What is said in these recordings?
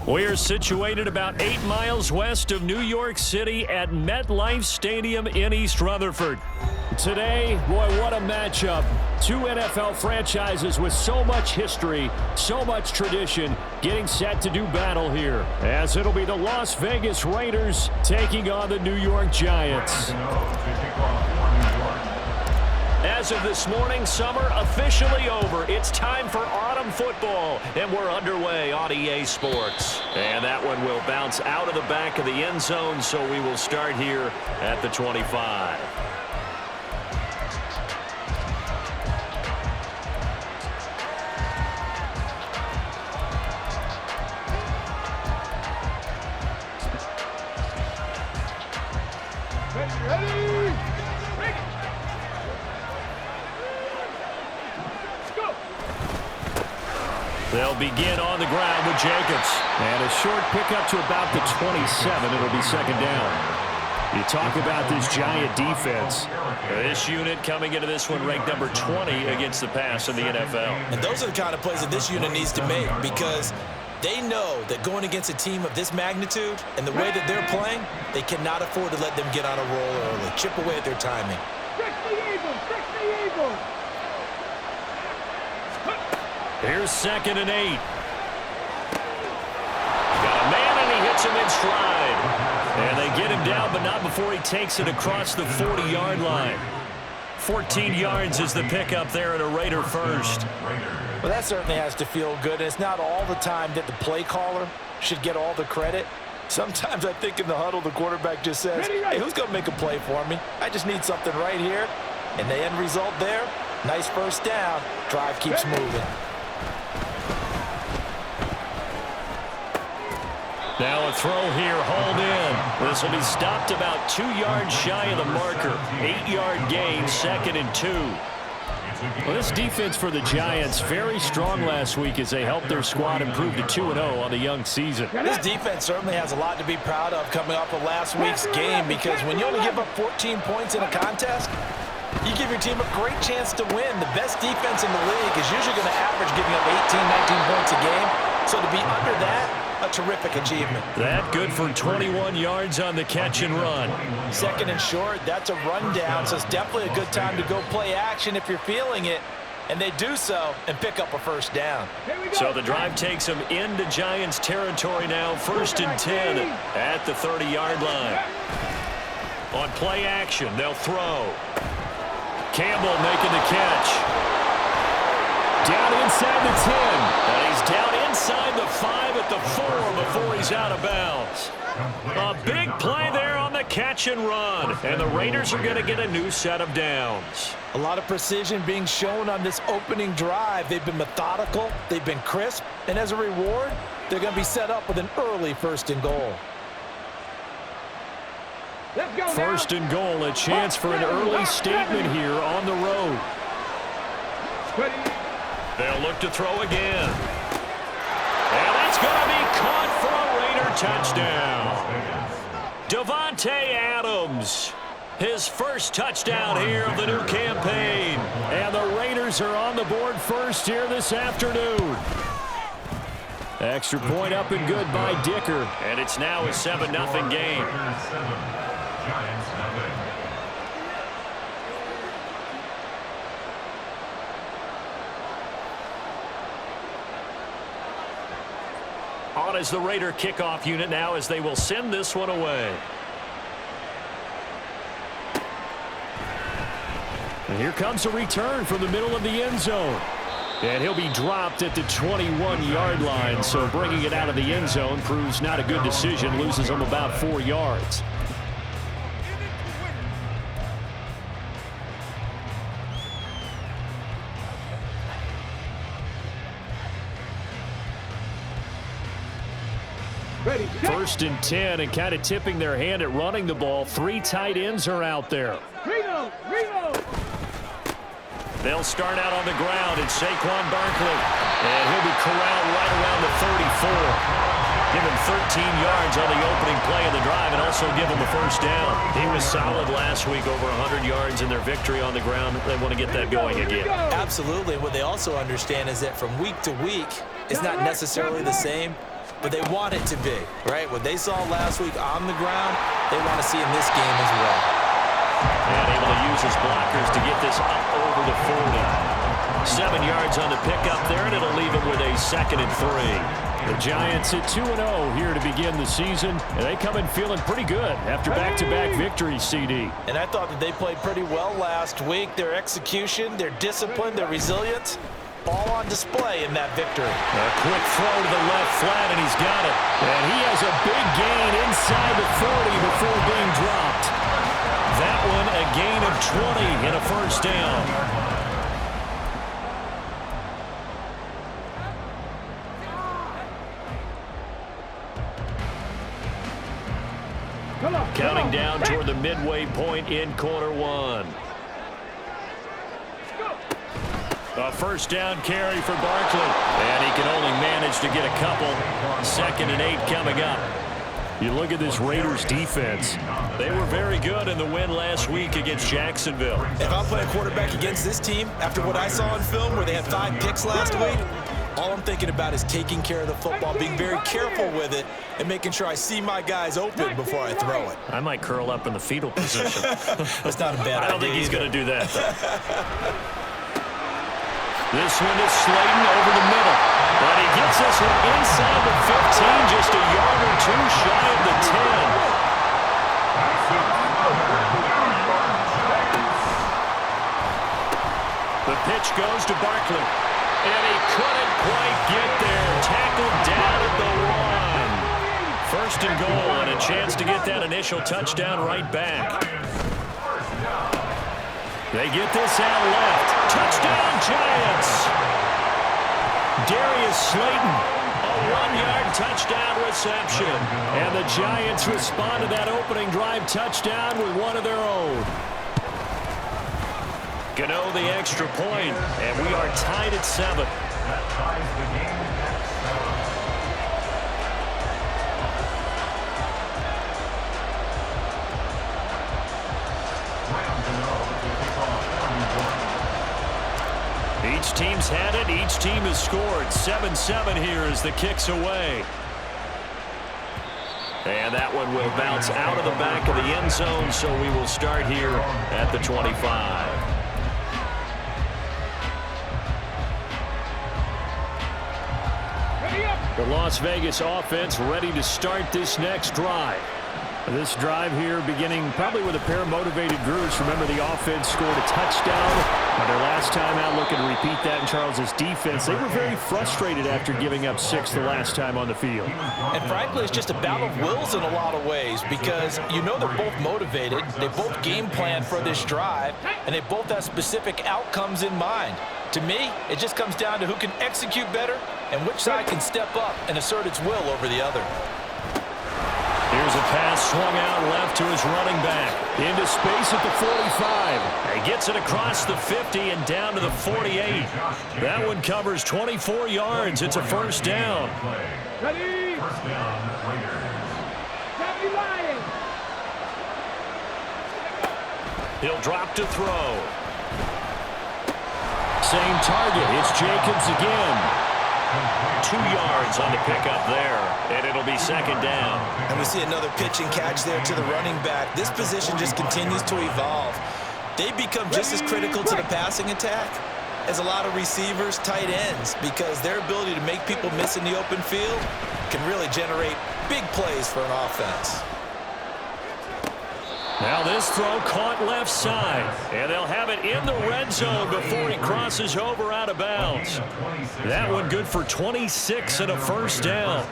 We're situated about 8 miles west of New York City at MetLife Stadium in East Rutherford. Today, boy, what a matchup. Two NFL franchises with so much history, so much tradition, getting set to do battle here. As it'll be the Las Vegas Raiders taking on the New York Giants. As of this morning, summer officially over. It's time for autumn football, and we're underway on EA Sports. And that one will bounce out of the back of the end zone, so we will start here at the 25. They'll begin on the ground with Jacobs. And a short pickup to about the 27. It'll be second down. You talk about this Giant defense. This unit coming into this one ranked number 20 against the pass in the NFL. And those are the kind of plays that this unit needs to make, because they know that going against a team of this magnitude and the way that they're playing, they cannot afford to let them get on a roll early. Chip away at their timing. Here's 2nd and 8. Got a man, and he hits him in stride. And they get him down, but not before he takes it across the 40-yard line. 14 yards is the pickup there, and a Raider first. Well, that certainly has to feel good. And it's not all the time that the play caller should get all the credit. Sometimes I think in the huddle, the quarterback just says, hey, who's going to make a play for me? I just need something right here. And the end result there, nice first down. Drive keeps moving. Now a throw here, hauled in. This will be stopped about 2 yards shy of the marker. 8-yard gain, 2nd and 2. Well, this defense for the Giants, very strong last week as they helped their squad improve to 2-0 on the young season. This defense certainly has a lot to be proud of coming off of last week's game, because when you only give up 14 points in a contest, you give your team a great chance to win. The best defense in the league is usually going to average giving up 18, 19 points a game. So to be under that, a terrific achievement. That good for 21 yards on the catch and run. 2nd and short, that's a rundown, so it's definitely a good time to go play action if you're feeling it. And they do so and pick up a first down. So the drive takes them into Giants territory now. 1st and 10 at the 30-yard line. On play action, they'll throw. Campbell making the catch. Down inside the 10. And he's down inside the 5 at the 4 before he's out of bounds. A big play there on the catch and run. And the Raiders are going to get a new set of downs. A lot of precision being shown on this opening drive. They've been methodical. They've been crisp. And as a reward, they're going to be set up with an early 1st and goal. 1st and goal, a chance for an early statement here on the road. They'll look to throw again. And that's going to be caught for a Raider touchdown. Davante Adams, his first touchdown here of the new campaign. And the Raiders are on the board first here this afternoon. Extra point up and good by Dicker. And it's now a 7-0 game. On as the Raider kickoff unit now, as they will send this one away. And here comes a return from the middle of the end zone. And he'll be dropped at the 21-yard line, so bringing it out of the end zone proves not a good decision, loses him about 4 yards. Ready, 1st and 10, and kind of tipping their hand at running the ball. 3 tight ends are out there. Reno. They'll start out on the ground, and Saquon Barkley. And he'll be corralled right around the 34. Give him 13 yards on the opening play of the drive, and also give him a first down. He was solid last week, over 100 yards in their victory on the ground. They want to get that going again. Absolutely. What they also understand is that from week to week, it's not necessarily the same, but they want it to be, right? What they saw last week on the ground, they want to see in this game as well. And able to use his blockers to get this up over the 40. 7 yards on the pickup there, and it'll leave him with a 2nd and 3. The Giants at 2-0 here to begin the season, and they come in feeling pretty good after back-to-back victories, CD. And I thought that they played pretty well last week. Their execution, their discipline, their resilience, all on display in that victory. A quick throw to the left flat, and he's got it. And he has a big gain inside the 40 before being dropped. That one a gain of 20 and a first down. Counting down toward the midway point in quarter one. A first down carry for Barkley. And he can only manage to get a couple. 2nd and 8 coming up. You look at this Raiders defense. They were very good in the win last week against Jacksonville. If I'm playing quarterback against this team, after what I saw in film where they had 5 picks last week, all I'm thinking about is taking care of the football, being very careful with it, and making sure I see my guys open before I throw it. I might curl up in the fetal position. That's not a bad idea. I don't think he's going to do that, though. This one is Slayton over the middle. But he gets this one inside the 15, just a yard or 2 shy of the 10. The pitch goes to Barkley. And he couldn't quite get there. Tackled down at the 1. 1st and goal, and a chance to get that initial touchdown right back. They get this out left. Touchdown, Giants! Darius Slayton, a 1-yard touchdown reception. And the Giants respond to that opening drive touchdown with one of their own. Gano the extra point, and we are tied at 7. Each team's had it. Each team has scored. 7-7 here as the kick's away. And that one will bounce out of the back of the end zone, so we will start here at the 25. The Las Vegas offense ready to start this next drive. This drive here beginning probably with a pair of motivated groups. Remember, the offense scored a touchdown on their last time out. Looking to repeat that in Charles's defense. They were very frustrated after giving up 6 the last time on the field. And frankly, it's just a battle of wills in a lot of ways because you know they're both motivated. They both game plan for this drive, and they both have specific outcomes in mind. To me, it just comes down to who can execute better and which side can step up and assert its will over the other. Here's a pass swung out left to his running back. Into space at the 45. He gets it across the 50 and down to the 48. That one covers 24 yards. It's a first down. Ready? He'll drop to throw. Same target. It's Jacobs again. 2 yards on the pickup there, and it'll be 2nd down. And we see another pitch and catch there to the running back. This position just continues to evolve. They become just as critical to the passing attack as a lot of receivers, tight ends, because their ability to make people miss in the open field can really generate big plays for an offense. Now this throw caught left side, and they'll have it in the red zone before he crosses over out of bounds. That one good for 26 and a first down.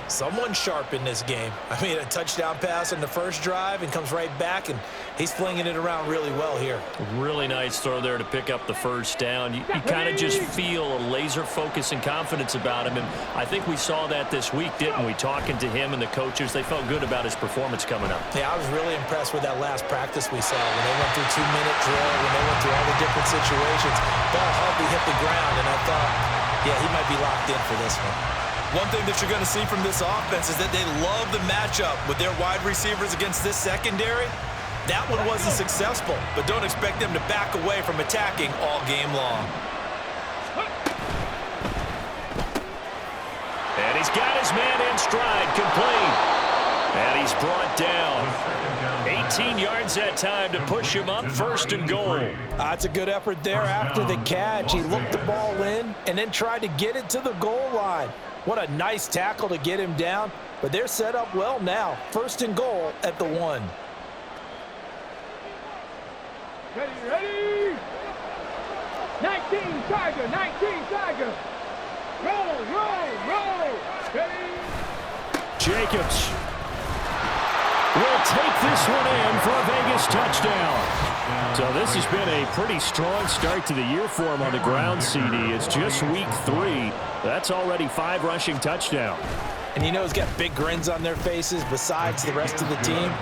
Someone sharp in this game. I mean, a touchdown pass on the first drive and comes right back, and he's flinging it around really well here. Really nice throw there to pick up the first down. You kind of just feel a laser focus and confidence about him, and I think we saw that this week, didn't we? Talking to him and the coaches, they felt good about his performance coming up. Yeah, I was really impressed with that last practice we saw when they went through 2-minute drill, when they went through all the different situations. Ball hardly hit the ground, and I thought, yeah, he might be locked in for this one. One thing that you're going to see from this offense is that they love the matchup with their wide receivers against this secondary. That one wasn't successful, but don't expect them to back away from attacking all game long. And he's got his man in stride, complete. And he's brought down. 18 yards that time to push him up, 1st and goal. That's a good effort there after the catch. He looked the ball in and then tried to get it to the goal line. What a nice tackle to get him down, but they're set up well now. 1st and goal at the 1. Ready? 19 Tiger. Roll. Ready? Jacobs will take this one in for a Vegas touchdown. So this has been a pretty strong start to the year for him on the ground, CD. It's just week 3. That's already 5 rushing touchdowns. and you know he's got big grins on their faces besides the rest of the team?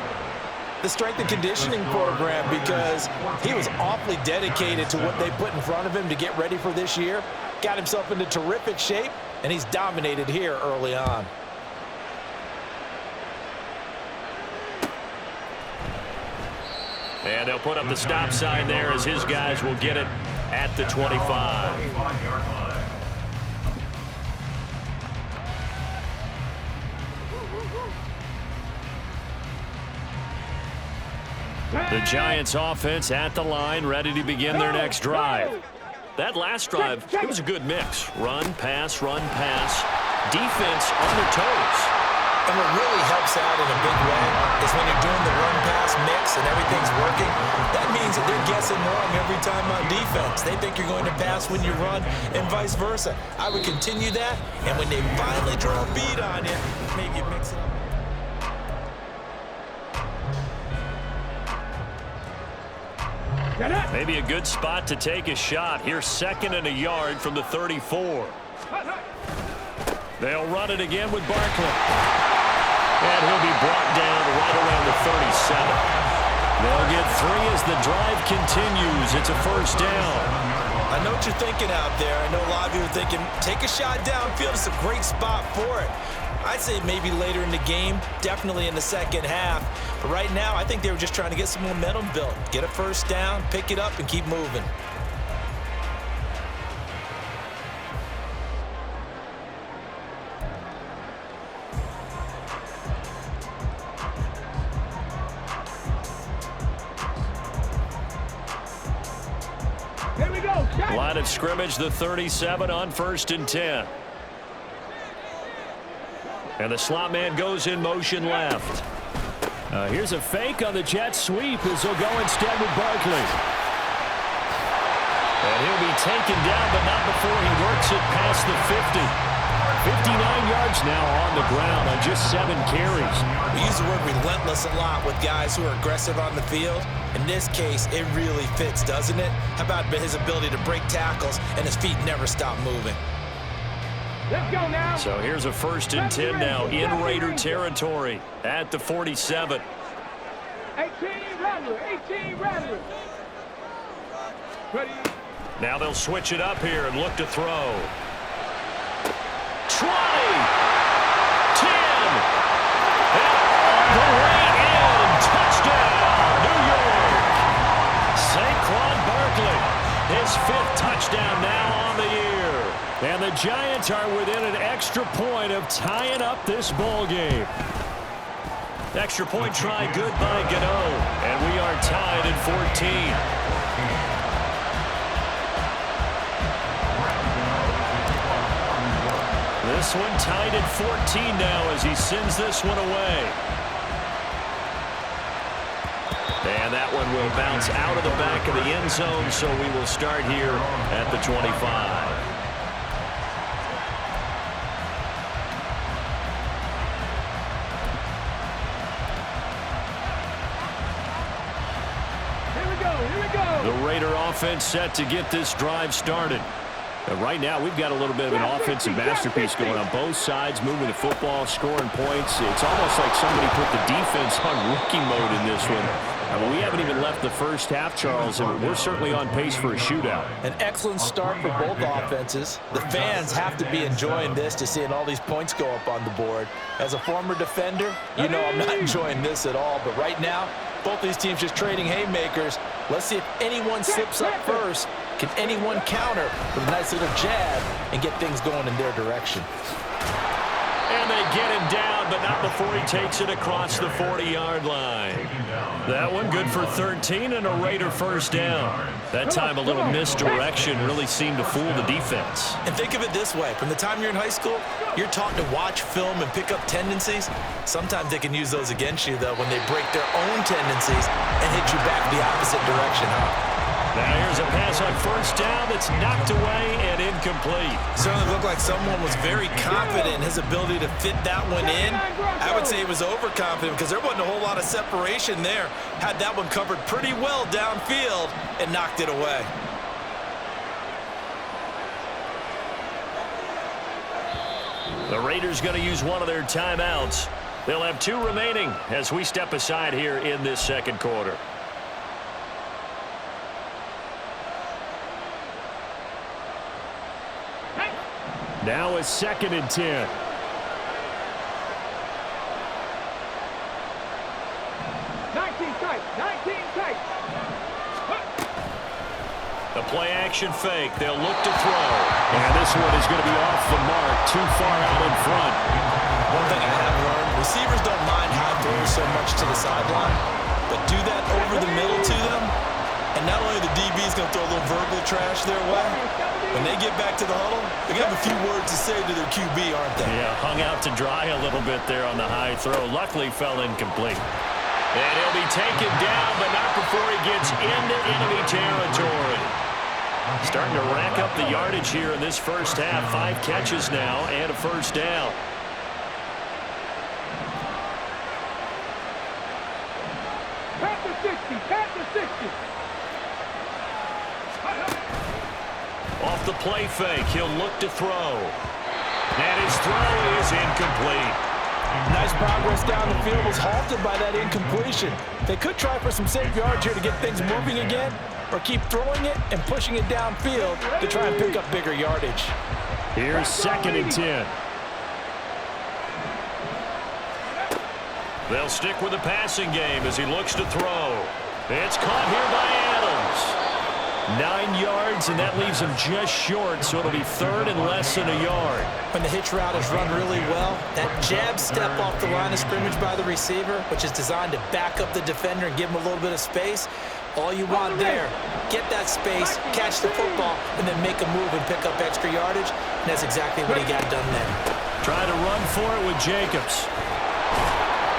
The strength and conditioning program, because he was awfully dedicated to what they put in front of him to get ready for this year. Got himself into terrific shape, and he's dominated here early on. And they'll put up the stop sign there as his guys will get it at the 25. The Giants offense at the line, ready to begin their next drive. That last drive, it was a good mix. Run, pass, defense on their toes. And what really helps out in a big way is when you're doing the run-pass mix and everything's working, that means that they're guessing wrong every time on defense. They think you're going to pass when you run and vice versa. I would continue that, and when they finally draw a bead on you, maybe you mix it up. Maybe a good spot to take a shot. Here's 2nd and a yard from the 34. They'll run it again with Barkley. And he'll be brought down right around the 37. They'll get 3 as the drive continues. It's a first down. I know what you're thinking out there. I know a lot of you are thinking, take a shot downfield. It's a great spot for it. I'd say maybe later in the game, definitely in the second half. But right now, I think they were just trying to get some momentum built. Get a first down, pick it up, and keep moving. Here we go. Line of scrimmage, the 37 on 1st and 10. And the slot man goes in motion left. Here's a fake on the jet sweep as he'll go instead with Barkley. And he'll be taken down, but not before he works it past the 50. 59 yards now on the ground on just 7 carries. We use the word relentless a lot with guys who are aggressive on the field. In this case, it really fits, doesn't it? How about his ability to break tackles and his feet never stop moving? Let's go now. So here's a 1st and 10 now in Raider territory at the 47. 18 Rattler. Ready. Now they'll switch it up here and look to throw. 20, 10, and all the way in. Touchdown, New York. Saquon Barkley, his 5th touchdown now on the year. And the Giants are within an extra point of tying up this ball game. Extra point try good by Gano, and we are tied at 14. This one tied at 14 now as he sends this one away. And that one will bounce out of the back of the end zone, so we will start here at the 25. The Raider offense set to get this drive started. Right now, we've got a little bit of an offensive masterpiece going on both sides, moving the football, scoring points. It's almost like somebody put the defense on rookie mode in this one. I mean, we haven't even left the first half, Charles, and we're certainly on pace for a shootout. An excellent start for both offenses. The fans have to be enjoying this to seeing all these points go up on the board. As a former defender, you know I'm not enjoying this at all, but right now, both these teams just trading haymakers. Let's see if anyone slips up first. Can anyone counter with a nice little jab and get things going in their direction? And they get him down, but not before he takes it across the 40-yard line. That one good for 13 and a Raider first down. That time a little misdirection really seemed to fool the defense. And think of it this way. From the time you're in high school, you're taught to watch film and pick up tendencies. Sometimes they can use those against you, though, when they break their own tendencies and hit you back the opposite direction, huh? Now here's a pass on first down that's knocked away and incomplete. Certainly looked like someone was very confident in his ability to fit that one in. I would say he was overconfident because there wasn't a whole lot of separation there. Had that one covered pretty well downfield and knocked it away. The Raiders going to use one of their timeouts. They'll have 2 remaining as we step aside here in this second quarter. Now it's 2nd and 10. The play-action fake. They'll look to throw. And this one is going to be off the mark, too far out in front. One thing I have learned, receivers don't mind high throws so much to the sideline, but do that over the middle to them, and not only the DB's going to throw a little verbal trash their way, when they get back to the huddle, they're going to have a few words to say to their QB, aren't they? Yeah, hung out to dry a little bit there on the high throw. Luckily, fell incomplete. And he'll be taken down, but not before he gets into enemy territory. Starting to rack up the yardage here in this first half. 5 catches now and a first down. Off the play fake, he'll look to throw. And his throw is incomplete. Nice progress down the field, was halted by that incompletion. They could try for some safe yards here to get things moving again, or keep throwing it and pushing it downfield to try and pick up bigger yardage. Here's 2nd and 10. They'll stick with the passing game as he looks to throw. It's caught here by Adams. 9 yards, and that leaves him just short, so it'll be 3rd and less than a yard. When the hitch route is run really well, that jab step off the line of scrimmage by the receiver, which is designed to back up the defender and give him a little bit of space, all you want there, get that space, catch the football, and then make a move and pick up extra yardage, and that's exactly what he got done then. Try to run for it with Jacobs.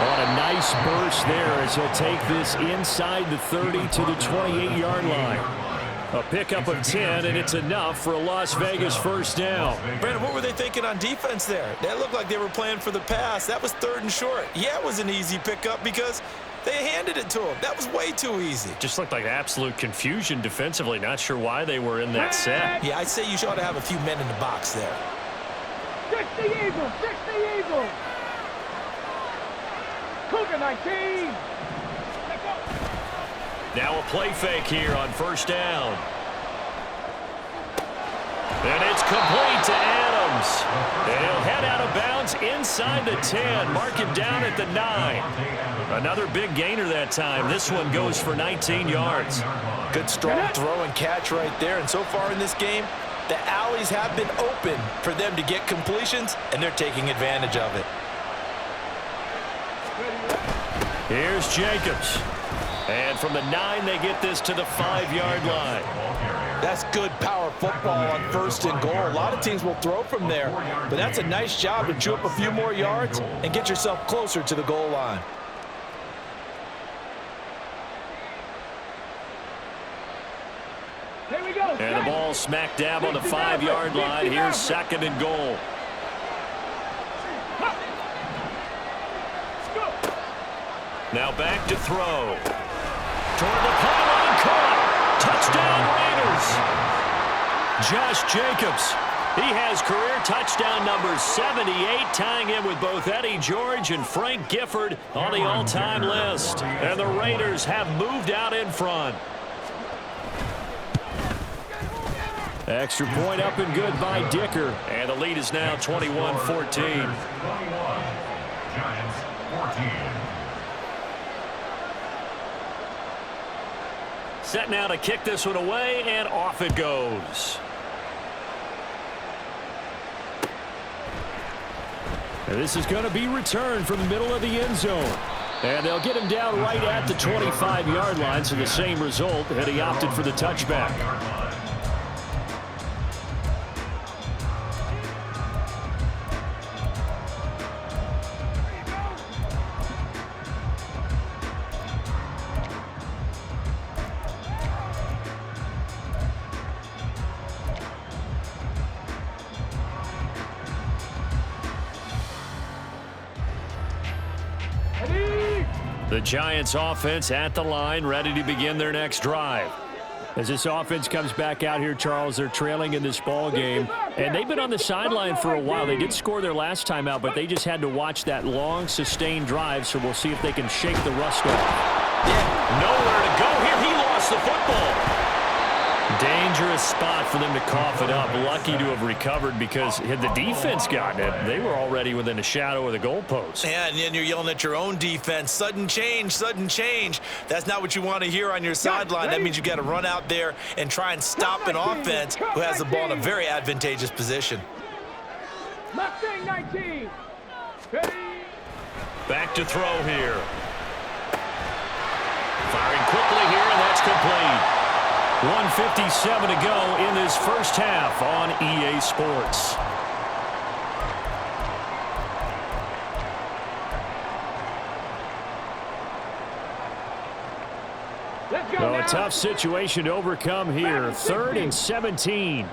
On a nice burst there as he'll take this inside the 30 to the 28-yard line. A pickup of 10, and it's enough for a Las Vegas first down. Brandon, what were they thinking on defense there? That looked like they were playing for the pass. That was 3rd and short. Yeah, it was an easy pickup because they handed it to him. That was way too easy. Just looked like absolute confusion defensively. Not sure why they were in that set. Yeah, I'd say you ought to have a few men in the box there. 60 Eagles, 60 Eagles. Cougar 19. Now a play fake here on first down. And it's complete to Adams. And he'll head out of bounds inside the 10. Mark him down at the 9. Another big gainer that time. This one goes for 19 yards. Good strong throw and catch right there. And so far in this game, the alleys have been open for them to get completions, and they're taking advantage of it. Here's Jacobs. And from the 9, they get this to the 5-yard line. That's good power football on 1st and goal. A lot of teams will throw from there, but that's a nice job to chew up a few more yards and get yourself closer to the goal line. Here we go. And the ball smack dab on the 5-yard line. Here's 2nd and goal. Now back to throw. Toward the pylon, caught. Touchdown Raiders. Josh Jacobs. He has career touchdown number 78, tying him with both Eddie George and Frank Gifford on the all-time list. And the Raiders have moved out in front. Extra point up and good by Dicker. And the lead is now 21-14. Giants 14. Set now to kick this one away, and off it goes. And this is going to be returned from the middle of the end zone. And they'll get him down right at the 25-yard line, so the same result, and he opted for the touchback. The Giants offense at the line, ready to begin their next drive. As this offense comes back out here, Charles, they're trailing in this ball game, and they've been on the sideline for a while. They did score their last time out, but they just had to watch that long, sustained drive, so we'll see if they can shake the rust off. Yeah, nowhere to go here. He lost the football. Dangerous spot for them to cough it up. Lucky to have recovered because had the defense gotten it, they were already within a shadow of the goalpost. Yeah, and then you're yelling at your own defense. Sudden change, sudden change. That's not what you want to hear on your sideline. That means you got to run out there and try and stop an offense who has the ball in a very advantageous position. Mustang 19. Back to throw here. Firing quickly here, and that's complete. 1:57 to go in this first half on EA Sports. Let's go So a now. tough situation to overcome here. 3rd and 17.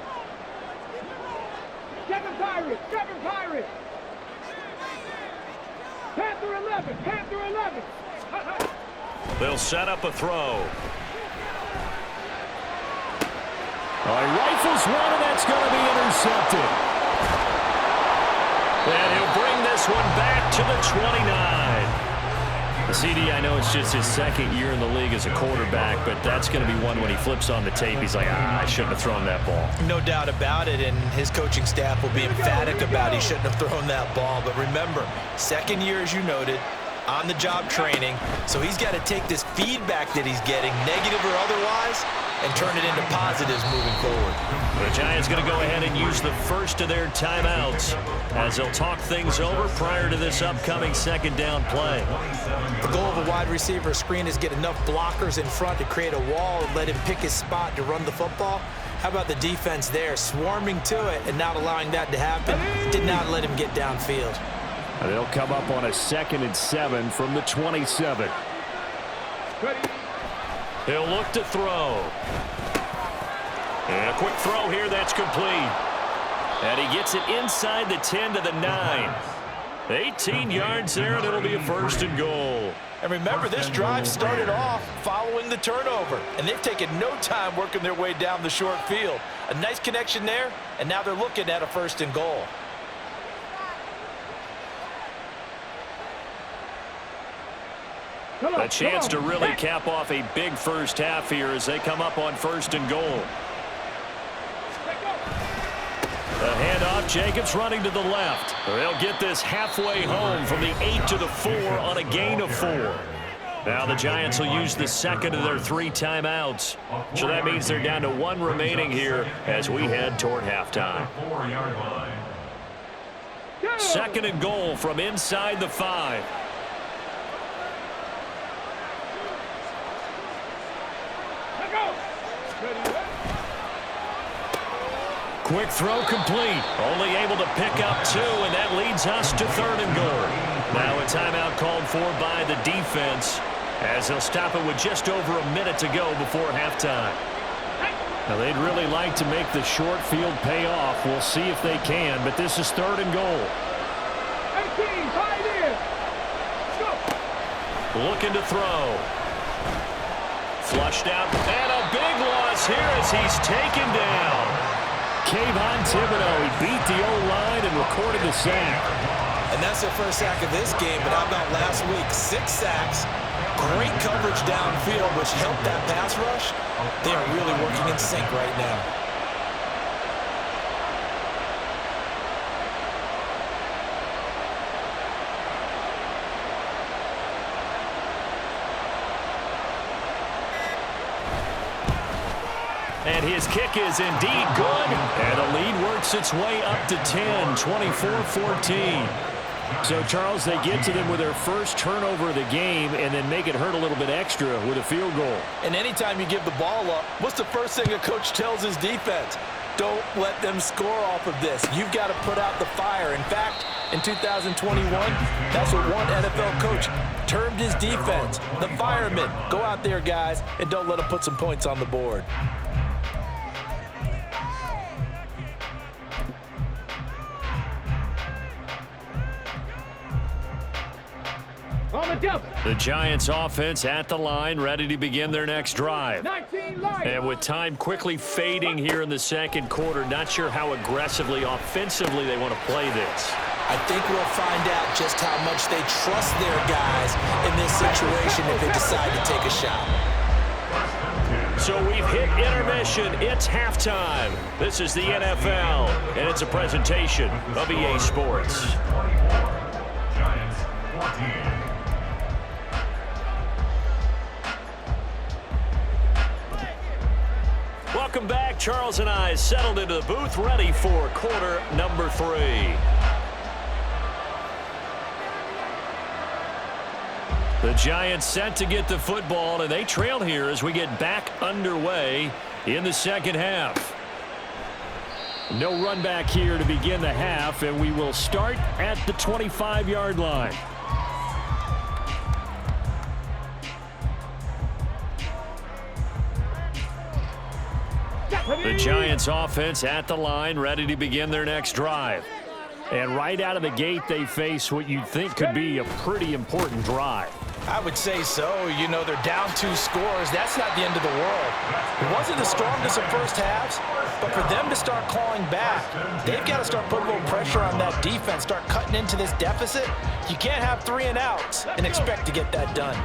Kevin Pirate. Kevin Pirate. Panther 11. Panther 11. They'll set up a throw. He rifles one, and that's going to be intercepted. And he'll bring this one back to the 29. CD, I know it's just his second year in the league as a quarterback, but that's going to be one when he flips on the tape. He's like, I shouldn't have thrown that ball. No doubt about it, and his coaching staff will be emphatic about he shouldn't have thrown that ball. But remember, second year, as you noted, on-the-job training, so he's got to take this feedback that he's getting, negative or otherwise, and turn it into positives moving forward. The Giants going to go ahead and use the first of their timeouts as they'll talk things over prior to this upcoming second down play. The goal of a wide receiver screen is get enough blockers in front to create a wall and let him pick his spot to run the football. How about the defense there, swarming to it and not allowing that to happen? Did not let him get downfield. And they'll come up on a 2nd and 7 from the 27. He'll look to throw. And a quick throw here, that's complete. And he gets it inside the 10 to the 9. 18 yards there, and it'll be a 1st and goal. And remember, this drive started off following the turnover, and they've taken no time working their way down the short field. A nice connection there, and now they're looking at a 1st and goal. A chance to really cap off a big first half here as they come up on 1st and goal. The handoff, Jacobs running to the left. They'll get this halfway home from the 8 to the 4 on a gain of 4. Now the Giants will use the second of their 3 timeouts. So that means they're down to 1 remaining here as we head toward halftime. 2nd and goal from inside the 5. Quick throw complete. Only able to pick up 2, and that leads us to 3rd and goal. Now a timeout called for by the defense as they'll stop it with just over a minute to go before halftime. Now they'd really like to make the short field pay off. We'll see if they can, but this is 3rd and goal. 18, hide in. Go. Looking to throw. Flushed out, and a big loss here as he's taken down. Kayvon Thibodeau, he beat the O-line and recorded the sack. And that's their first sack of this game, but how about last week? 6 sacks, great coverage downfield, which helped that pass rush. They are really working in sync right now. And his kick is indeed good. And the lead works its way up to 10, 24-14. So, Charles, they get to them with their first turnover of the game and then make it hurt a little bit extra with a field goal. And anytime you give the ball up, what's the first thing a coach tells his defense? Don't let them score off of this. You've got to put out the fire. In fact, in 2021, that's what one NFL coach termed his defense, the firemen. Go out there, guys, and don't let them put some points on the board. On the double. The Giants offense at the line, ready to begin their next drive. 19 light. And with time quickly fading here in the second quarter, not sure how aggressively, offensively they want to play this. I think we'll find out just how much they trust their guys in this situation if they decide to take a shot. So we've hit intermission. It's halftime. This is the NFL, and it's a presentation of EA Sports. Welcome back. Charles and I settled into the booth, ready for quarter number 3. The Giants set to get the football, and they trail here as we get back underway in the second half. No run back here to begin the half, and we will start at the 25-yard line. The Giants offense at the line, ready to begin their next drive. And right out of the gate, they face what you'd think could be a pretty important drive. I would say so. You know, they're down 2 scores. That's not the end of the world. It wasn't the strongest of first halves, but for them to start clawing back, they've got to start putting a little pressure on that defense, start cutting into this deficit. You can't have 3 and outs and expect to get that done.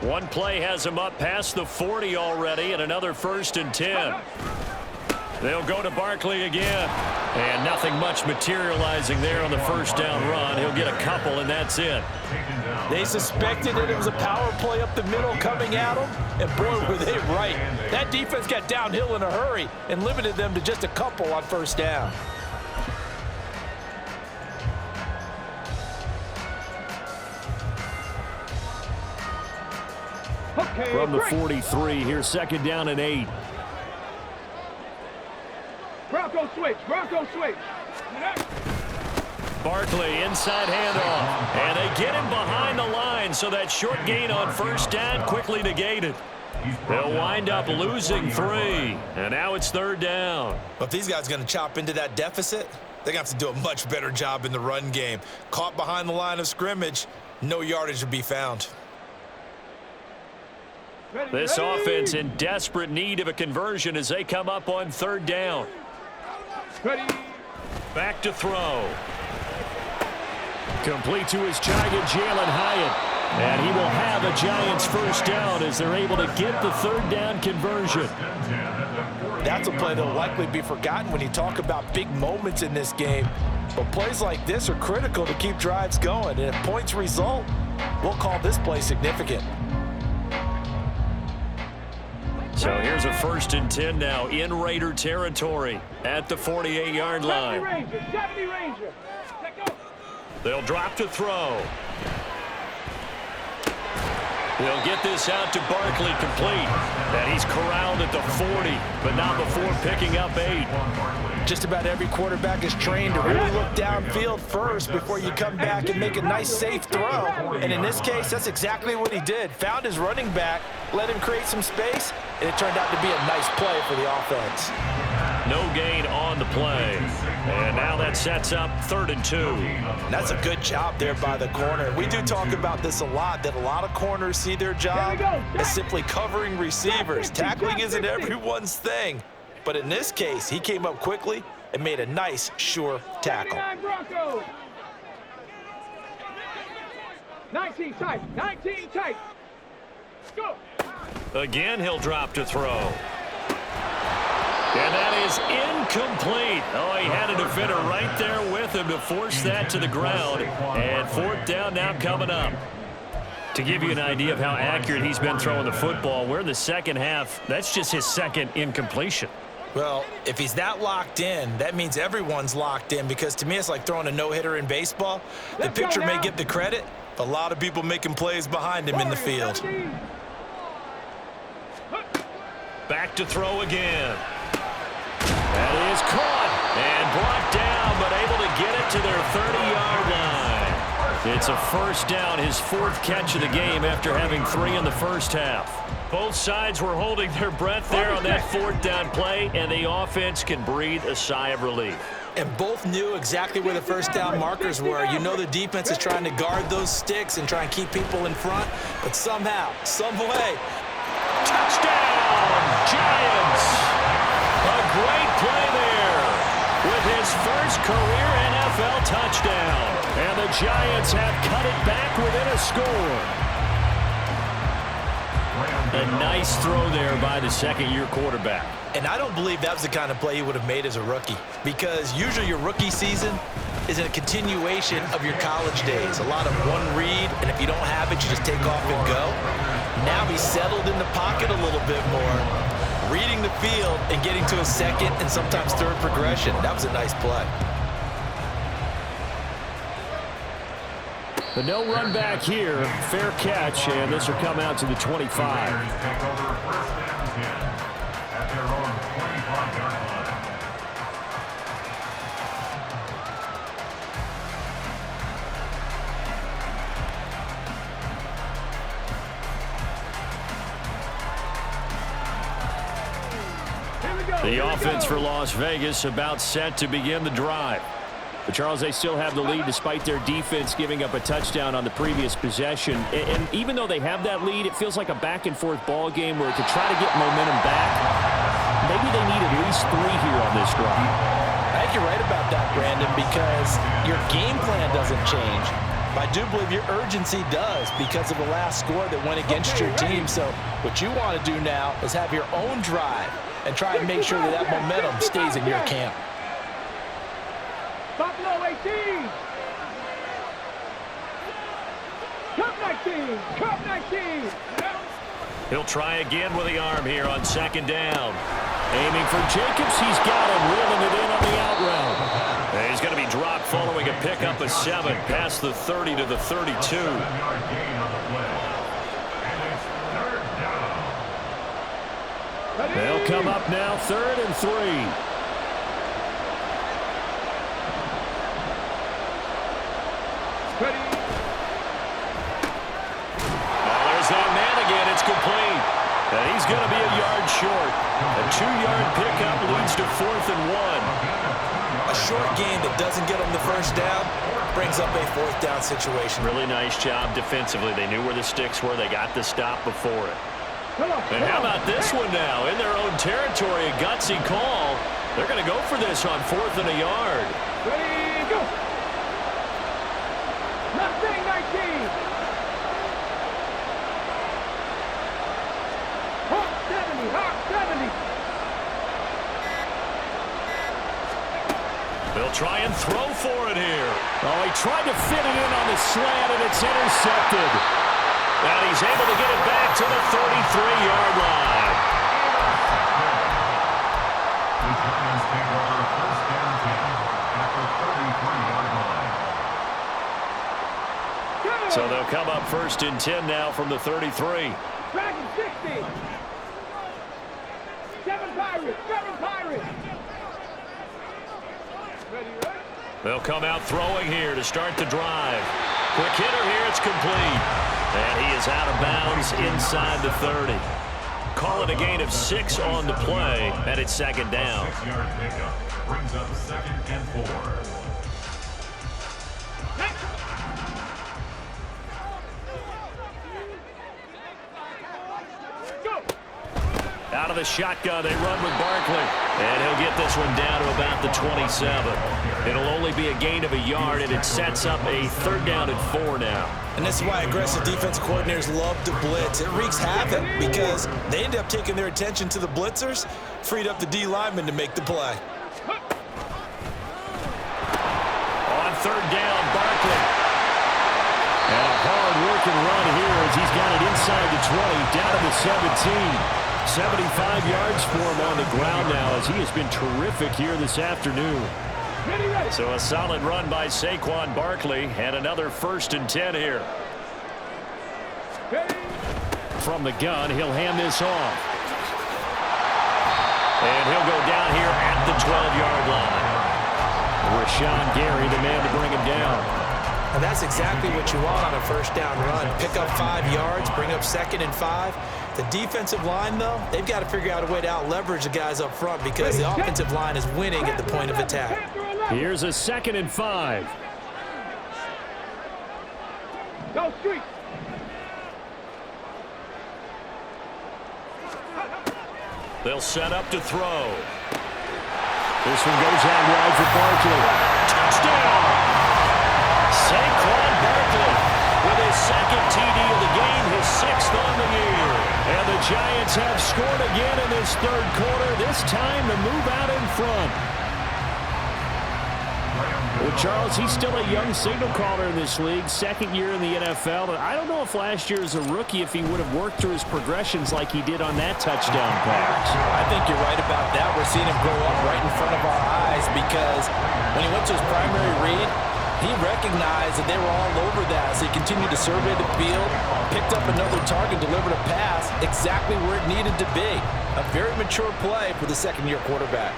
One play has them up past the 40 already, and another 1st and 10. They'll go to Barkley again. And nothing much materializing there on the first down run. He'll get a couple, and that's it. They suspected that it was a power play up the middle coming at them, and boy, were they right. That defense got downhill in a hurry and limited them to just a couple on first down. Okay, From the great. 43, here's 2nd down and 8. Bronco switch. Bronco switch. Barkley, inside handoff. And they get him behind the line, so that short gain on first down quickly negated. They'll wind up losing 3. And now it's 3rd down. But if these guys are going to chop into that deficit, they're going to have to do a much better job in the run game. Caught behind the line of scrimmage, no yardage to be found. This offense in desperate need of a conversion as they come up on 3rd down. Ready. Back to throw. Complete to his giant Jalen Hyatt. And he will have a Giants first down as they're able to get the 3rd down conversion. That's a play that will likely be forgotten when you talk about big moments in this game. But plays like this are critical to keep drives going. And if points result, we'll call this play significant. So here's a 1st and 10 now in Raider territory at the 48-yard line. 70 Ranger. They'll drop to throw. They'll get this out to Barkley complete. And he's corralled at the 40, but not before picking up 8. Just about every quarterback is trained to really look downfield first before you come back and make a nice, safe throw. And in this case, that's exactly what he did. Found his running back, let him create some space, and it turned out to be a nice play for the offense. No gain on the play. And now that sets up 3rd and 2. And that's a good job there by the corner. We do talk about this a lot, that a lot of corners see their job as simply covering receivers. Tackling isn't everyone's thing. But in this case, he came up quickly and made a nice, sure tackle. 19 tight. 19 tight. Go. Again, he'll drop to throw. And that is incomplete. Oh, he had a defender right there with him to force that to the ground. And 4th down now coming up. To give you an idea of how accurate he's been throwing the football, we're in the second half. That's just his 2nd incompletion. Well, if he's that locked in, that means everyone's locked in, because to me it's like throwing a no-hitter in baseball. The pitcher may get the credit, but a lot of people making plays behind him in the field. Back to throw again. That is caught and brought down, but able to get it to their 30-yard line. It's a first down, his 4th catch of the game after having 3 in the first half. Both sides were holding their breath there on that 4th down play, and the offense can breathe a sigh of relief. And both knew exactly where the first down markers were. You know the defense is trying to guard those sticks and try and keep people in front. But somehow, some way, touchdown, Giants! A great play there with his first career NFL touchdown. And the Giants have cut it back within a score. A nice throw there by the second-year quarterback. And I don't believe that was the kind of play he would have made as a rookie, because usually your rookie season is a continuation of your college days. A lot of one read, and if you don't have it, you just take off and go. Now he's settled in the pocket a little bit more, reading the field and getting to a second and sometimes third progression. That was a nice play. The no run back here, fair catch, and this will come out to the 25. The offense for Las Vegas about set to begin the drive. But Charles, they still have the lead despite their defense giving up a touchdown on the previous possession. And even though they have that lead, it feels like a back-and-forth ball game where to try to get momentum back, maybe they need at least 3 here on this drive. I think you're right about that, Brandon, because your game plan doesn't change. But I do believe your urgency does because of the last score that went against your team. So what you want to do now is have your own drive and try and make sure that that momentum stays in your camp. Buffalo 18. Cup 19. Cup 19. He'll try again with the arm here on second down. Aiming for Jacobs. He's got him, reeling it in on the out route. And he's going to be dropped following a pickup of 7 past the 30 to the 32. They'll come up now, 3rd and 3. There's that man again. It's complete. And he's going to be a yard short. A 2-yard pickup leads to 4th and 1. A short game that doesn't get them the first down brings up a 4th down situation. Really nice job defensively. They knew where the sticks were. They got the stop before it. And how about this one now? In their own territory, a gutsy call. They're going to go for this on 4th and a yard. Ready, go. Mustang 19. Hawk 70. Hawk 70. They'll try and throw for it here. Oh, he tried to fit it in on the slant, and it's intercepted. And he's able to get it back to the 33-yard line. So they'll come up 1st and 10 now from the 33. Dragon 60. 7 Pirates. 7 Pirates. Ready, ready. They'll come out throwing here to start the drive. Quick hitter here, it's complete. And he is out of bounds inside the 30. Call it a gain of 6 on the play, and it's 2nd down. 6-yard pickup brings up 2nd and 4. Out of the shotgun, they run with Barkley. And he'll get this one down to about the 27. It'll only be a gain of a yard, and it sets up a 3rd down and 4 now. And this is why aggressive defense coordinators love to blitz. It wreaks havoc because they end up taking their attention to the blitzers, freed up the D lineman to make the play. On 3rd down, Barkley. And a hard-working run here as he's got it inside the 20, down to the 17. 75 yards for him on the ground now as he has been terrific here this afternoon. So a solid run by Saquon Barkley and another 1st and 10 here. From the gun, he'll hand this off. And he'll go down here at the 12-yard line. Rashawn Gary, the man to bring him down. And that's exactly what you want on a 1st down run. Pick up 5 yards, bring up 2nd and 5. The defensive line, though, they've got to figure out a way to out-leverage the guys up front because the offensive line is winning at the point of attack. Here's a 2nd and 5. Go street. They'll set up to throw. This one goes out wide for Barkley. Touchdown! Saquon Barkley with his 2nd TD of the game, his 6th on the year. And the Giants have scored again in this 3rd quarter, this time to move out in front. Well, Charles, he's still a young signal caller in this league, 2nd year in the NFL. But I don't know if last year as a rookie, if he would have worked through his progressions like he did on that touchdown pass. I think you're right about that. We're seeing him grow up right in front of our eyes because when he went to his primary read, he recognized that they were all over that. So he continued to survey the field, picked up another target, delivered a pass exactly where it needed to be. A very mature play for the 2nd-year quarterback.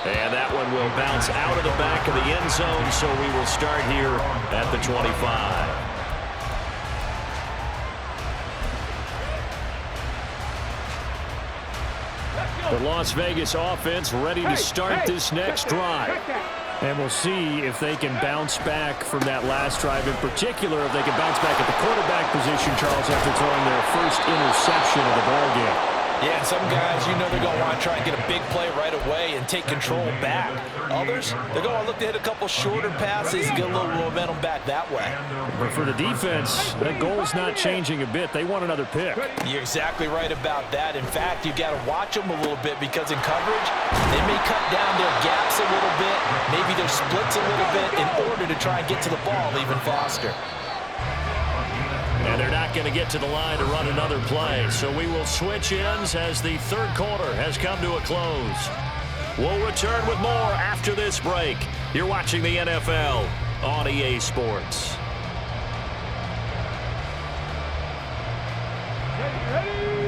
And that one will bounce out of the back of the end zone, so we will start here at the 25. The Las Vegas offense ready to start this next drive. And we'll see if they can bounce back from that last drive. In particular, if they can bounce back at the quarterback position, Charles, after throwing their first interception of the ballgame. Yeah, and some guys, you know they're going to want to try and get a big play right away and take control back. Others, they're going to look to hit a couple shorter passes and get a little momentum back that way. But for the defense, that goal's not changing a bit. They want another pick. You're exactly right about that. In fact, you got to watch them a little bit because in coverage, they may cut down their gaps a little bit, maybe their splits a little bit in order to try and get to the ball even faster. And they're not going to get to the line to run another play. So we will switch ends as the 3rd quarter has come to a close. We'll return with more after this break. You're watching the NFL on EA Sports.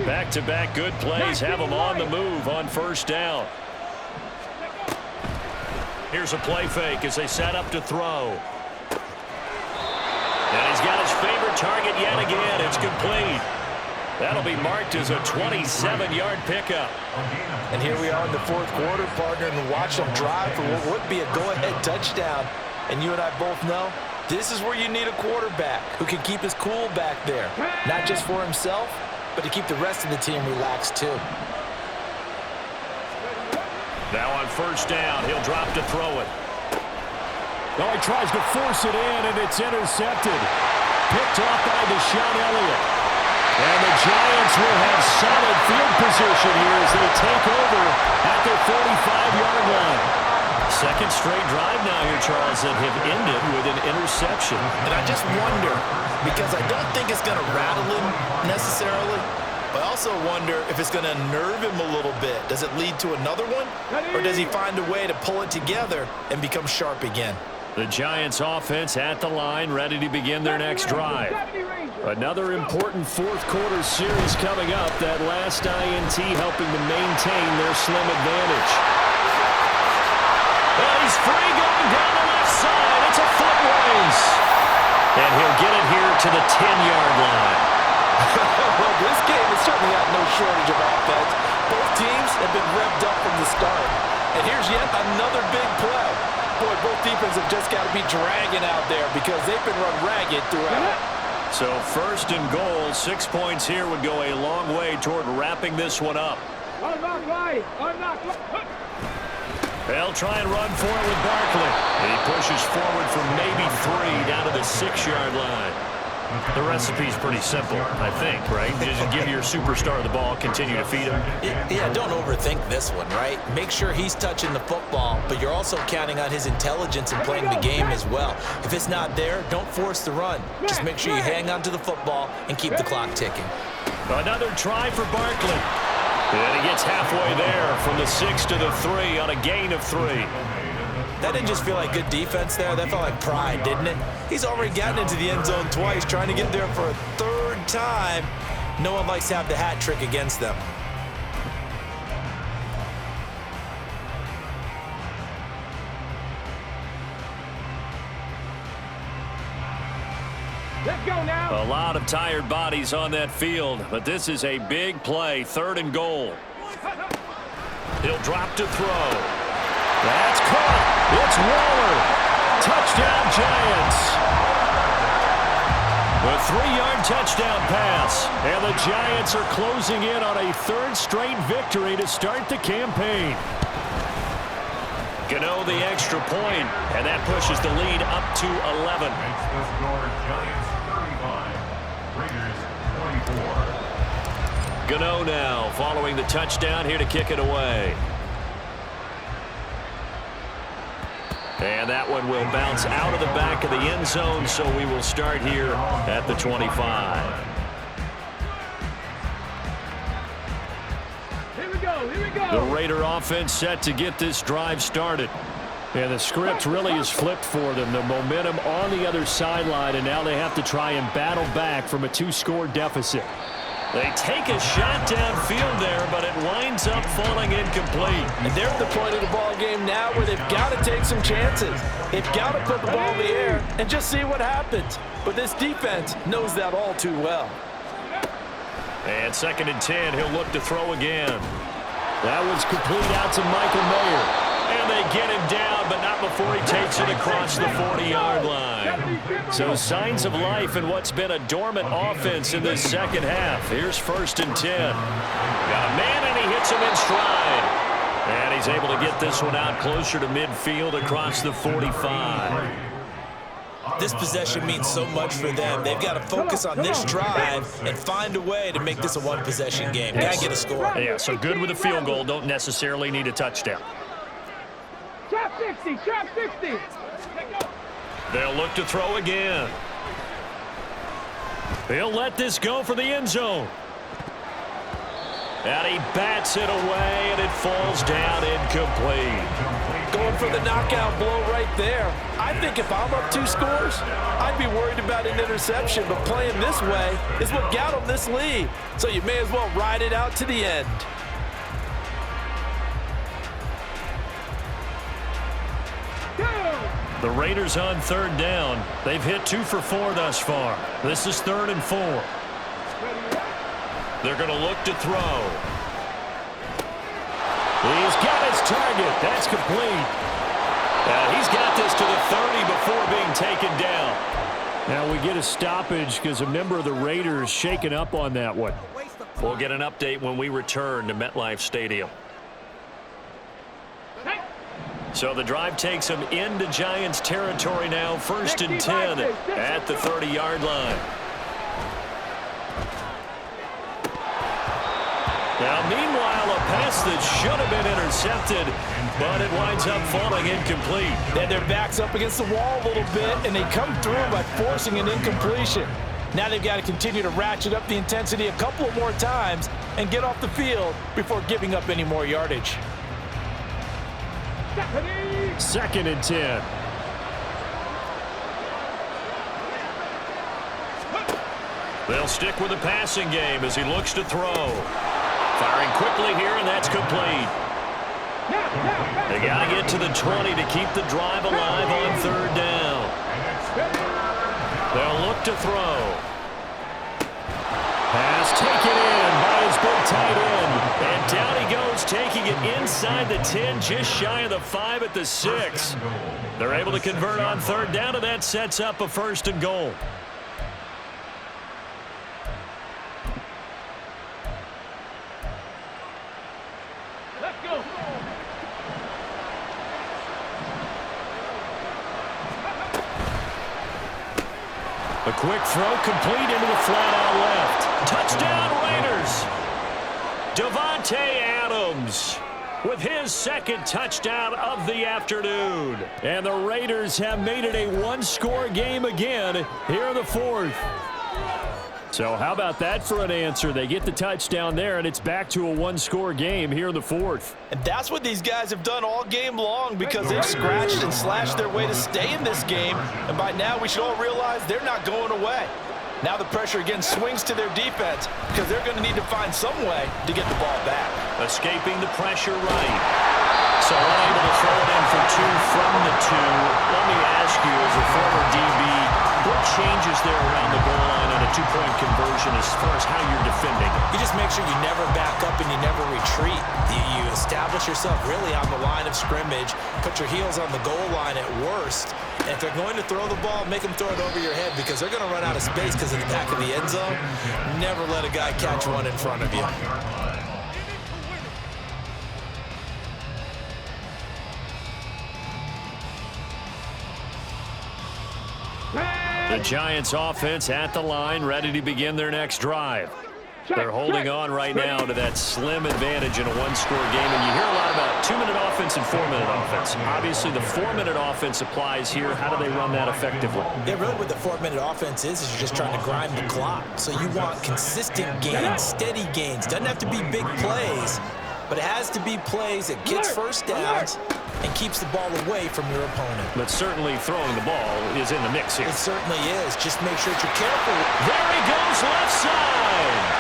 Back-to-back good plays have them on the move on 1st down. Here's a play fake as they set up to throw. And he's got his favorite target yet again. It's complete. That'll be marked as a 27-yard pickup. And here we are in the 4th quarter, partner, and watch them drive for what would be a go-ahead touchdown. And you and I both know this is where you need a quarterback who can keep his cool back there. Not just for himself, but to keep the rest of the team relaxed too. Now on 1st down, he'll drop to throw it. Oh, he tries to force it in, and it's intercepted. Picked off by Deshaun Elliott. And the Giants will have solid field position here as they take over at their 45-yard line. 2nd straight drive now here, Charles, that have ended with an interception. And I just wonder, because I don't think it's going to rattle him necessarily, but I also wonder if it's going to nerve him a little bit. Does it lead to another one? Or does he find a way to pull it together and become sharp again? The Giants offense at the line, ready to begin their next drive. Another important 4th quarter series coming up. That last INT helping to maintain their slim advantage. And he's free going down the left side. It's a foot race. And he'll get it here to the 10-yard line. Well, this game has certainly got no shortage of offense. Both teams have been revved up from the start. And here's yet another big play. Boy, both defenses have just got to be dragging out there because they've been run ragged throughout. So 1st and goal, 6 points here would go a long way toward wrapping this one up. They'll try and run for it with Barkley. He pushes forward from maybe 3 down to the 6-yard line. The recipe's pretty simple, I think, right? Just give your superstar the ball, continue to feed him. Yeah, don't overthink this one, right? Make sure he's touching the football, but you're also counting on his intelligence in playing the game as well. If it's not there, don't force the run. Just make sure you hang on to the football and keep the clock ticking. Another try for Barkley. And he gets halfway there from the 6 to the 3 on a gain of 3. That didn't just feel like good defense there. That felt like pride, didn't it? He's already gotten into the end zone twice, trying to get there for a 3rd time. No one likes to have the hat trick against them. Let's go now. A lot of tired bodies on that field, but this is a big play, 3rd and goal. He'll drop to throw. That's caught. It's Waller. Touchdown, Giants. A 3-yard touchdown pass. And the Giants are closing in on a third straight victory to start the campaign. Gano the extra point, and that pushes the lead up to 11. Makes the score Giants 35, Raiders 24. Gano now following the touchdown here to kick it away. And that one will bounce out of the back of the end zone, so we will start here at the 25. Here we go, here we go. The Raider offense set to get this drive started. And the script really is flipped for them. The momentum on the other sideline, and now they have to try and battle back from a 2-score deficit. They take a shot downfield there, but it winds up falling incomplete. And they're at the point of the ball game now where they've got to take some chances. They've got to put the ball in the air and just see what happens. But this defense knows that all too well. And 2nd and 10, he'll look to throw again. That was complete out to Michael Mayer. And they get him down, but not before he takes it across the 40-yard line. So signs of life in what's been a dormant offense in this second half. Here's 1st and 10. Got a man, and he hits him in stride. And he's able to get this one out closer to midfield across the 45. This possession means so much for them. They've got to focus on this drive and find a way to make this a one-possession game. Got to get a score. Yeah, so good with a field goal. Don't necessarily need a touchdown. Trap 60, trap 60. They'll look to throw again. He'll let this go for the end zone. And he bats it away, and it falls down incomplete. Going for the knockout blow right there. I think if I'm up 2 scores, I'd be worried about an interception, but playing this way is what got them this lead. So you may as well ride it out to the end. The Raiders on 3rd down. They've hit 2 for 4 thus far. This is 3rd and 4. They're going to look to throw. He's got his target. That's complete. He's got this to the 30 before being taken down. Now we get a stoppage because a member of the Raiders shaken up on that one. We'll get an update when we return to MetLife Stadium. So the drive takes them into Giants territory now. 1st and 10 at the 30-yard line. Now, meanwhile, a pass that should have been intercepted, but it winds up falling incomplete. Then their back's up against the wall a little bit, and they come through by forcing an incompletion. Now they've got to continue to ratchet up the intensity a couple more times and get off the field before giving up any more yardage. 2nd and 10. They'll stick with the passing game as he looks to throw. Firing quickly here, and that's complete. They got to get to the 20 to keep the drive alive on 3rd down. They'll look to throw. Pass taken in by his big tight end. And down he goes, taking it inside the 10, just shy of the 5 at the 6. They're able to convert on 3rd down, and that sets up a 1st and goal. Let's go. A quick throw complete into the flat out left. Touchdown Raiders. Davante Adams with his 2nd touchdown of the afternoon. And the Raiders have made it a 1-score game again here in the 4th. So how about that for an answer? They get the touchdown there, and it's back to a 1-score game here in the 4th. And that's what these guys have done all game long because they've scratched and slashed their way to stay in this game. And by now, we should all realize they're not going away. Now the pressure again swings to their defense because they're going to need to find some way to get the ball back. Escaping the pressure right. So unable to throw it in for 2 from the 2. Let me ask you, as a former DB, what changes there around the goal line on a 2-point conversion as far as how you're defending. You just make sure you never back up and you never retreat. You establish yourself really on the line of scrimmage, put your heels on the goal line at worst, and if they're going to throw the ball, make them throw it over your head because they're going to run out of space because of the back of the end zone. Never let a guy catch one in front of you. The Giants offense at the line, ready to begin their next drive. They're holding on right now to that slim advantage in a one-score game, and you hear a lot about 2-minute offense and 4-minute offense. Obviously, the 4-minute offense applies here. How do they run that effectively? Yeah, really what the 4-minute offense is you're just trying to grind the clock. So you want consistent gains, steady gains. Doesn't have to be big plays, but it has to be plays that gets first downs and keeps the ball away from your opponent. But certainly throwing the ball is in the mix here. It certainly is. Just make sure that you're careful. There he goes, left side.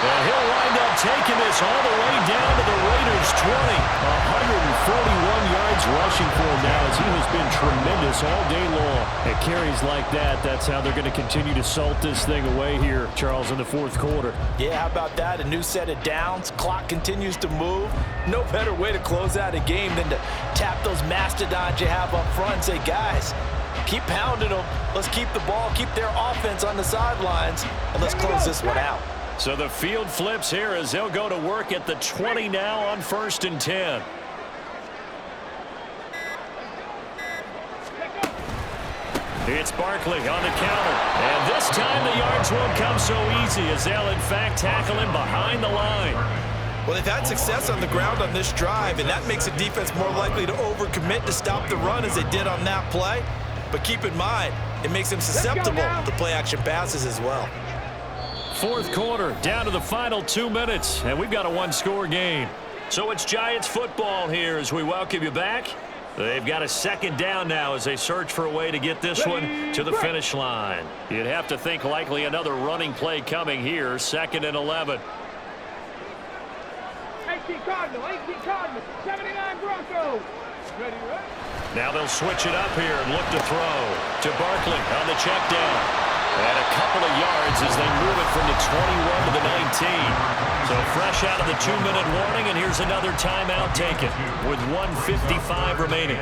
And he'll wind up taking this all the way down to the Raiders' 20. 141 yards rushing for him now as he has been tremendous all day long. At carries like that, that's how they're going to continue to salt this thing away here, Charles, in the fourth quarter. Yeah, how about that? A new set of downs. Clock continues to move. No better way to close out a game than to tap those mastodons you have up front and say, guys, keep pounding them. Let's keep the ball, keep their offense on the sidelines, and let's close this one out. So the field flips here as they'll go to work at the 20 now on 1st and 10. It's Barkley on the counter. And this time the yards won't come so easy as they'll in fact tackle him behind the line. Well, they've had success on the ground on this drive, and that makes the defense more likely to overcommit to stop the run as they did on that play. But keep in mind, it makes them susceptible to play-action passes as well. Fourth quarter, down to the final 2 minutes, and we've got a one-score game. So it's Giants football here as we welcome you back. They've got a second down now as they search for a way to get this one to the finish line. You'd have to think likely another running play coming here, 2nd and 11. 18 Cardinal, 79 Broncos. Ready, right? Now they'll switch it up here and look to throw to Barkley on the check down. And a couple of yards as they move it from the 21 to the 19. So fresh out of the 2-minute warning, and here's another timeout taken with 1:55 remaining.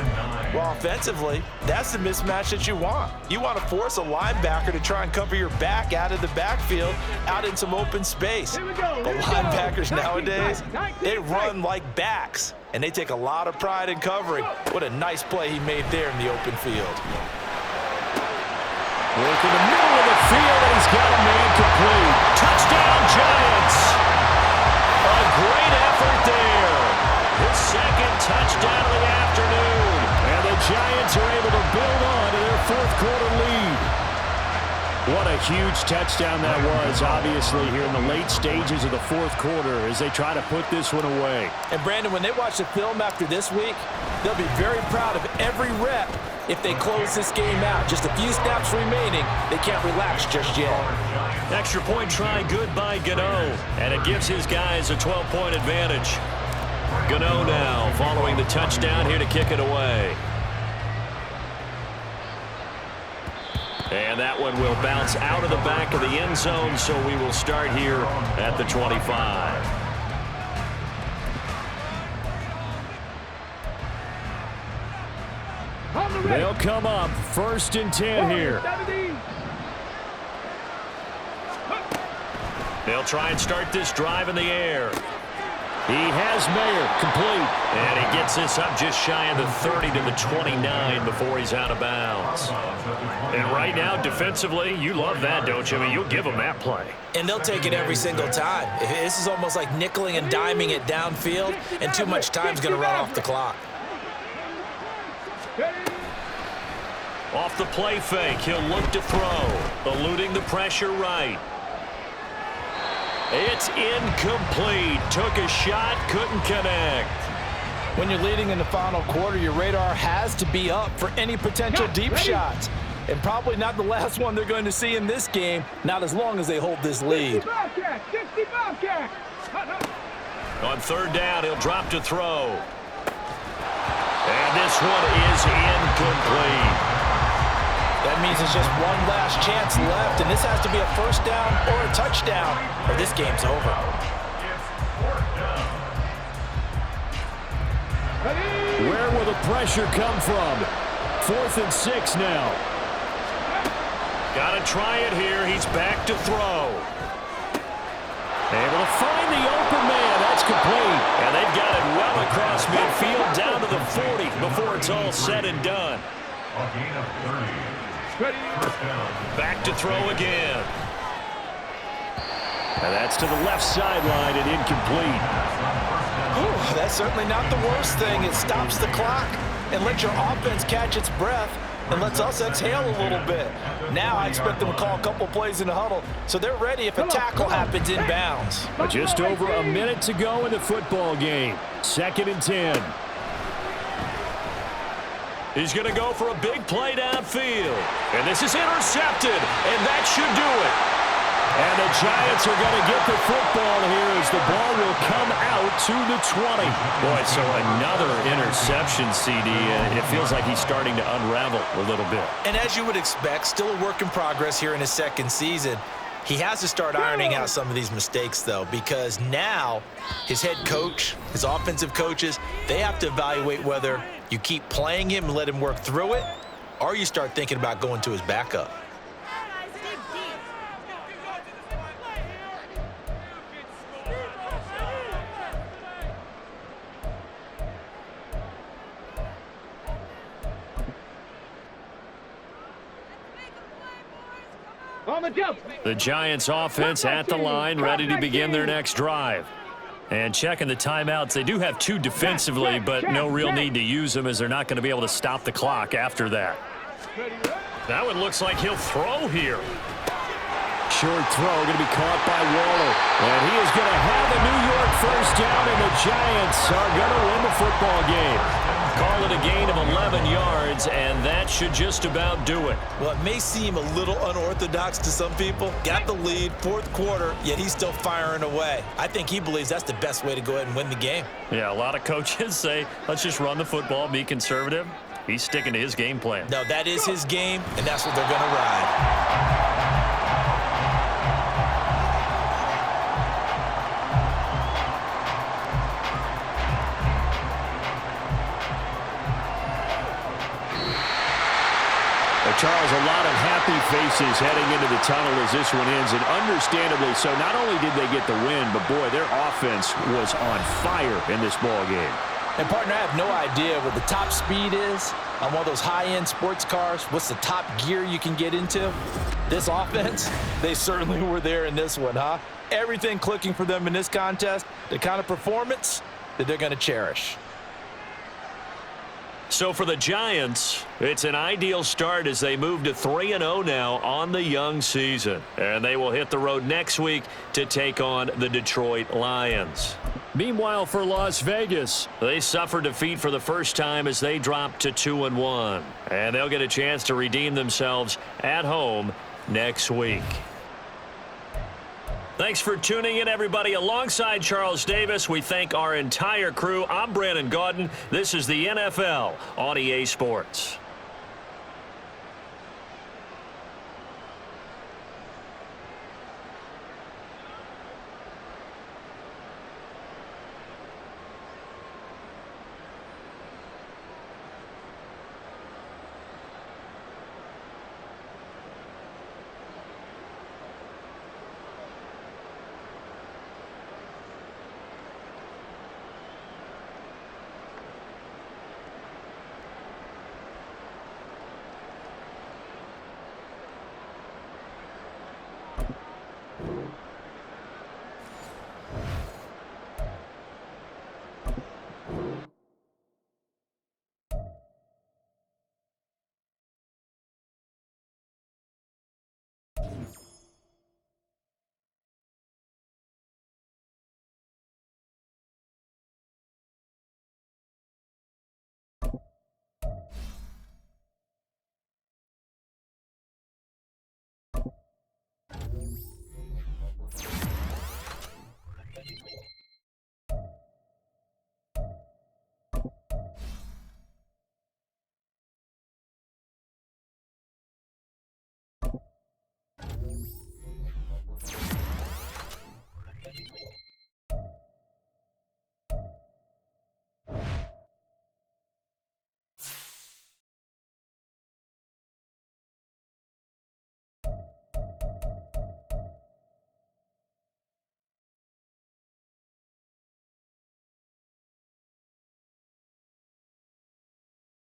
Well, offensively, that's the mismatch that you want. You want to force a linebacker to try and cover your back out of the backfield, out in some open space. The linebackers nowadays, they run like backs, and they take a lot of pride in covering. What a nice play he made there in the open field. Work in the middle of the field, and he's got a man complete. Touchdown, Giants! A great effort there. His second touchdown of the afternoon. And the Giants are able to build on to their fourth quarter lead. What a huge touchdown that was, obviously, here in the late stages of the fourth quarter as they try to put this one away. And, Brandon, when they watch the film after this week, they'll be very proud of every rep if they close this game out. Just a few snaps remaining. They can't relax just yet. Extra point try good by Gano, and it gives his guys a 12-point advantage. Gano now following the touchdown here to kick it away. And that one will bounce out of the back of the end zone, so we will start here at the 25. They'll come up 1st and 10 here. They'll try and start this drive in the air. He has Mayer complete. And he gets this up just shy of the 30 to the 29 before he's out of bounds. And right now, defensively, you love that, don't you? I mean, you'll give them that play. And they'll take it every single time. This is almost like nickeling and diming it downfield, and too much time's going to run off the clock. Off the play fake, he'll look to throw. Eluding the pressure right. It's incomplete. Took a shot, couldn't connect. When you're leading in the final quarter, your radar has to be up for any potential deep shots. And probably not the last one they're going to see in this game, not as long as they hold this lead. 60 Bobcat. On 3rd down, he'll drop to throw. And this one is incomplete. That means it's just one last chance left, and this has to be a first down or a touchdown, or this game's over. Where will the pressure come from? 4th and 6 now. Got to try it here. He's back to throw. Able to find the open man. That's complete. And they've got it well across midfield down to the 40 before it's all said and done. A gain of 30. First down. Back to throw again. And that's to the left sideline and incomplete. Ooh, that's certainly not the worst thing. It stops the clock and lets your offense catch its breath and lets us exhale a little bit. Now I expect them to call a couple plays in the huddle so they're ready if a tackle happens inbounds. Just over a minute to go in the football game. 2nd and 10. He's going to go for a big play downfield. And this is intercepted, and that should do it. And the Giants are going to get the football here as the ball will come out to the 20. Boy, so another interception, CD. It feels like he's starting to unravel a little bit. And as you would expect, still a work in progress here in his second season. He has to start ironing out some of these mistakes, though, because now his head coach, his offensive coaches, they have to evaluate whether you keep playing him and let him work through it, or you start thinking about going to his backup. On the jump. The Giants offense at the line, ready to begin their next drive. And checking the timeouts, they do have 2 defensively, but no real need to use them as they're not going to be able to stop the clock after that. That one looks like he'll throw here. Short throw going to be caught by Waller. And he is going to have a New York first down, and the Giants are going to win the football game. Call it a gain of 11 yards, and that should just about do it. Well, it may seem a little unorthodox to some people. Got the lead, 4th quarter, yet he's still firing away. I think he believes that's the best way to go ahead and win the game. Yeah, a lot of coaches say, let's just run the football, be conservative. He's sticking to his game plan. No, that is his game, and that's what they're going to ride. Charles, a lot of happy faces heading into the tunnel as this one ends, and understandably so. Not only did they get the win, but boy, their offense was on fire in this ball game. And partner, I have no idea what the top speed is on one of those high-end sports cars. What's the top gear you can get into? This offense, they certainly were there in this one, huh? Everything clicking for them in this contest, the kind of performance that they're going to cherish. So for the Giants, it's an ideal start as they move to 3-0 now on the young season. And they will hit the road next week to take on the Detroit Lions. Meanwhile, for Las Vegas, they suffered defeat for the first time as they dropped to 2-1. And they'll get a chance to redeem themselves at home next week. Thanks for tuning in, everybody. Alongside Charles Davis, we thank our entire crew. I'm Brandon Gaudin. This is the NFL on EA Sports.